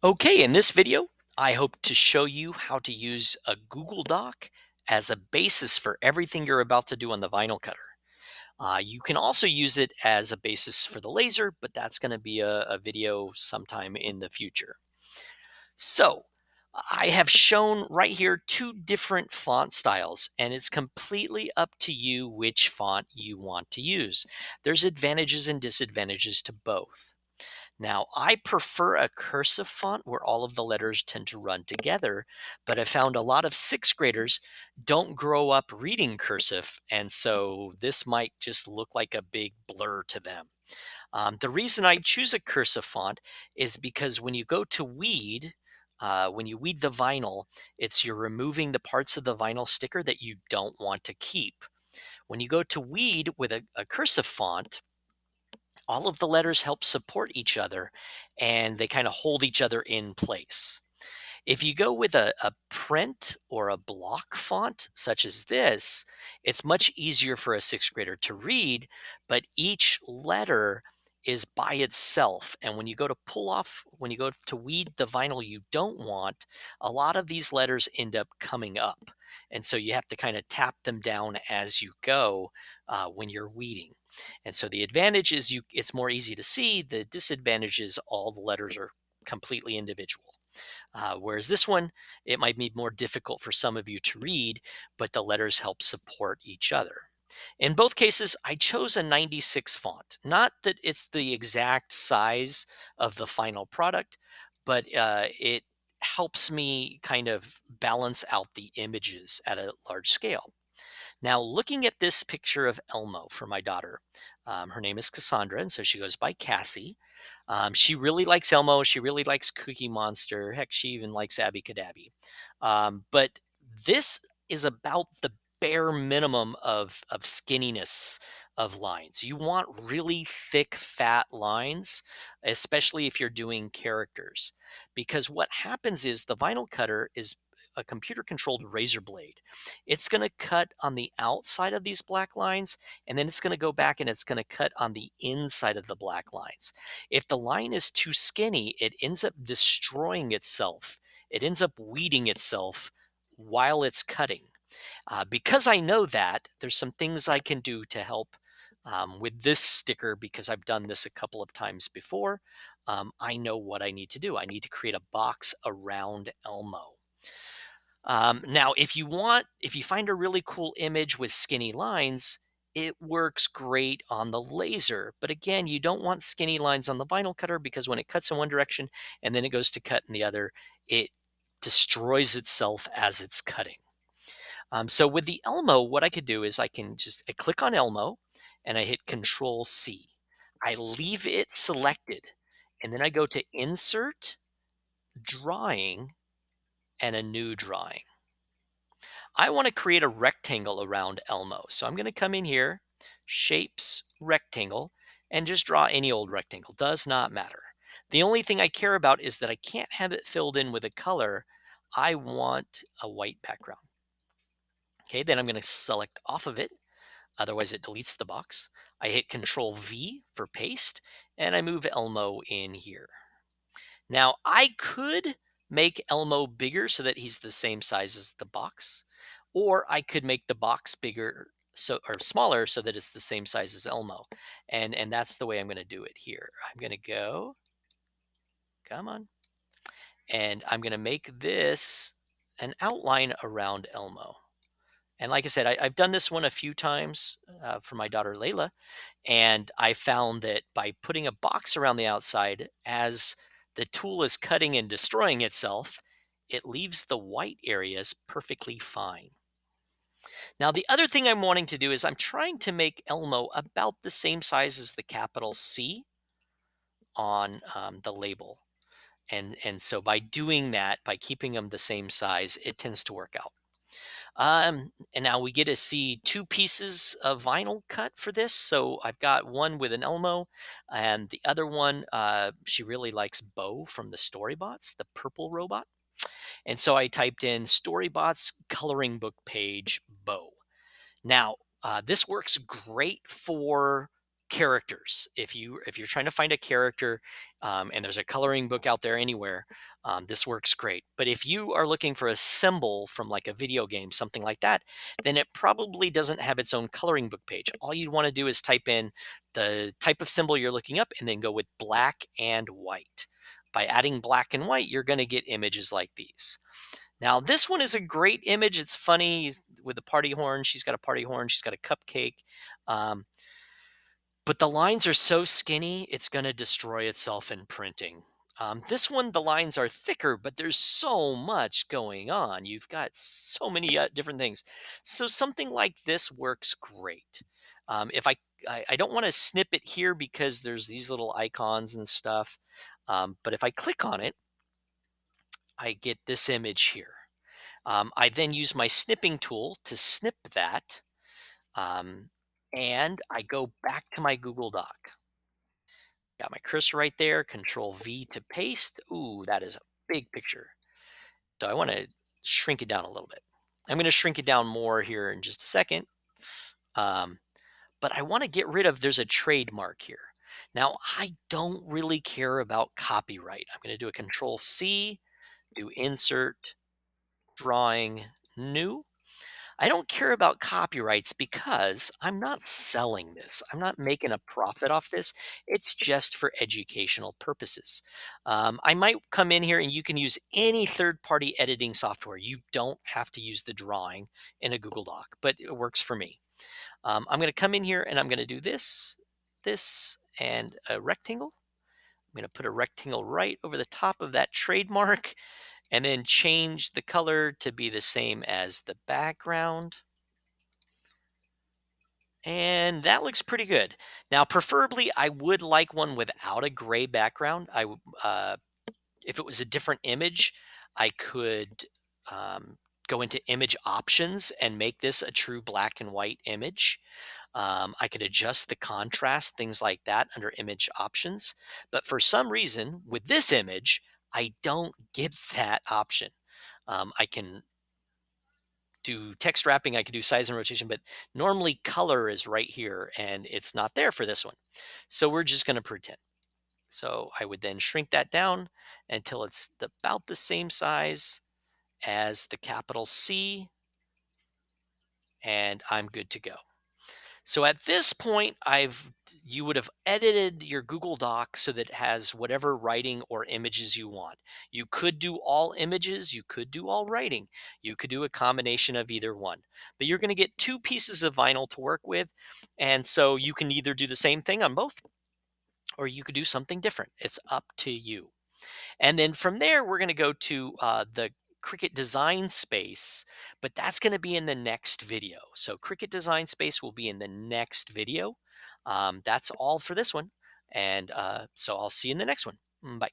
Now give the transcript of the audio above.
Okay, in this video, I hope to show you how to use a Google Doc as a basis for everything you're about to do on the vinyl cutter. You can also use it as a basis for the laser, but that's going to be a video sometime in the future. So, I have shown right here two different font styles, and it's completely up to you which font you want to use. There's advantages and disadvantages to both. Now, I prefer a cursive font where all of the letters tend to run together, but I found a lot of sixth graders don't grow up reading cursive, and so this might just look like a big blur to them. The reason I choose a cursive font is because when you go to weed, when you weed the vinyl, you're removing the parts of the vinyl sticker that you don't want to keep. When you go to weed with a cursive font, all of the letters help support each other and they kind of hold each other in place. If you go with a print or a block font, such as this, it's much easier for a sixth grader to read, but each letter is by itself. And when you go to weed the vinyl you don't want, a lot of these letters end up coming up. And so you have to kind of tap them down as you go when you're weeding. And so the advantage is it's more easy to see. The disadvantage is all the letters are completely individual. Whereas this one, it might be more difficult for some of you to read, but the letters help support each other. In both cases, I chose a 96 font. Not that it's the exact size of the final product, but it helps me kind of balance out the images at a large scale. Now, looking at this picture of Elmo for my daughter, her name is Cassandra, and so she goes by Cassie. She really likes Elmo. She really likes Cookie Monster. Heck, she even likes Abby Cadabby. But this is about the bare minimum of skinniness of lines. You want really thick, fat lines, especially if you're doing characters, because what happens is the vinyl cutter is a computer controlled razor blade. It's going to cut on the outside of these black lines, and then it's going to go back and it's going to cut on the inside of the black lines. If the line is too skinny, it ends up destroying itself. It ends up weeding itself while it's cutting. Because I know that, there's some things I can do to help with this sticker because I've done this a couple of times before. I know what I need to do. I need to create a box around Elmo. Now, if you find a really cool image with skinny lines, it works great on the laser. But again, you don't want skinny lines on the vinyl cutter because when it cuts in one direction and then it goes to cut in the other, it destroys itself as it's cutting. So with the Elmo, what I could do is I click on Elmo and I hit Control C. I leave it selected and then I go to Insert, Drawing, and a new drawing. I want to create a rectangle around Elmo. So I'm going to come in here, shapes, rectangle, and just draw any old rectangle. Does not matter. The only thing I care about is that I can't have it filled in with a color. I want a white background. Okay, then I'm going to select off of it. Otherwise, it deletes the box. I hit Control V for paste, and I move Elmo in here. Now, I could make Elmo bigger so that he's the same size as the box, or I could make the box bigger or smaller so that it's the same size as Elmo. And that's the way I'm going to do it here. I'm going to go, come on, and I'm going to make this an outline around Elmo. And like I said, I've done this one a few times for my daughter Layla, and I found that by putting a box around the outside, as the tool is cutting and destroying itself, it leaves the white areas perfectly fine. Now, the other thing I'm wanting to do is I'm trying to make Elmo about the same size as the capital C on the label. And so by doing that, by keeping them the same size, it tends to work out. And now we get to see two pieces of vinyl cut for this. So I've got one with an Elmo, and the other one, she really likes Bo from the Storybots, the purple robot. And so I typed in Storybots coloring book page Bo. Now, this works great for characters. If you're trying to find a character, and there's a coloring book out there anywhere, this works great. But if you are looking for a symbol from like a video game, something like that, then it probably doesn't have its own coloring book page. All you'd want to do is type in the type of symbol you're looking up and then go with black and white. By adding black and white, you're going to get images like these. Now, this one is a great image. It's funny with the party horn. She's got a party horn. She's got a cupcake. Um, but the lines are so skinny, it's going to destroy itself in printing. This one, the lines are thicker, but there's so much going on. You've got so many different things. So something like this works great. If I don't want to snip it here because there's these little icons and stuff. But if I click on it, I get this image here. I then use my snipping tool to snip that. Um, and I go back to my Google Doc. Got my cursor right there, Control V to paste. Ooh, that is a big picture. So I want to shrink it down a little bit. I'm going to shrink it down more here in just a second. Um, but I want to get rid of, there's a trademark here. Now, I don't really care about copyright. I'm going to do a Control C, do Insert, Drawing, New. I don't care about copyrights because I'm not selling this. I'm not making a profit off this. It's just for educational purposes. I might come in here and you can use any third party editing software. You don't have to use the drawing in a Google Doc, but it works for me. I'm going to come in here and I'm going to do this, this, and a rectangle. I'm going to put a rectangle right over the top of that trademark and then change the color to be the same as the background. And that looks pretty good. Now, preferably, I would like one without a gray background. If it was a different image, I could go into image options and make this a true black and white image. I could adjust the contrast, things like that under image options. But for some reason, with this image, I don't get that option. I can do text wrapping, I could do size and rotation, but normally color is right here and it's not there for this one. So we're just going to pretend. So I would then shrink that down until it's about the same size as the capital C, and I'm good to go. So at this point, you would have edited your Google Doc so that it has whatever writing or images you want. You could do all images, you could do all writing, you could do a combination of either one. But you're going to get two pieces of vinyl to work with, and so you can either do the same thing on both, or you could do something different. It's up to you. And then from there, we're going to go to the Cricut Design Space, but that's going to be in the next video. So Cricut Design Space will be in the next video. That's all for this one. And so I'll see you in the next one. Bye.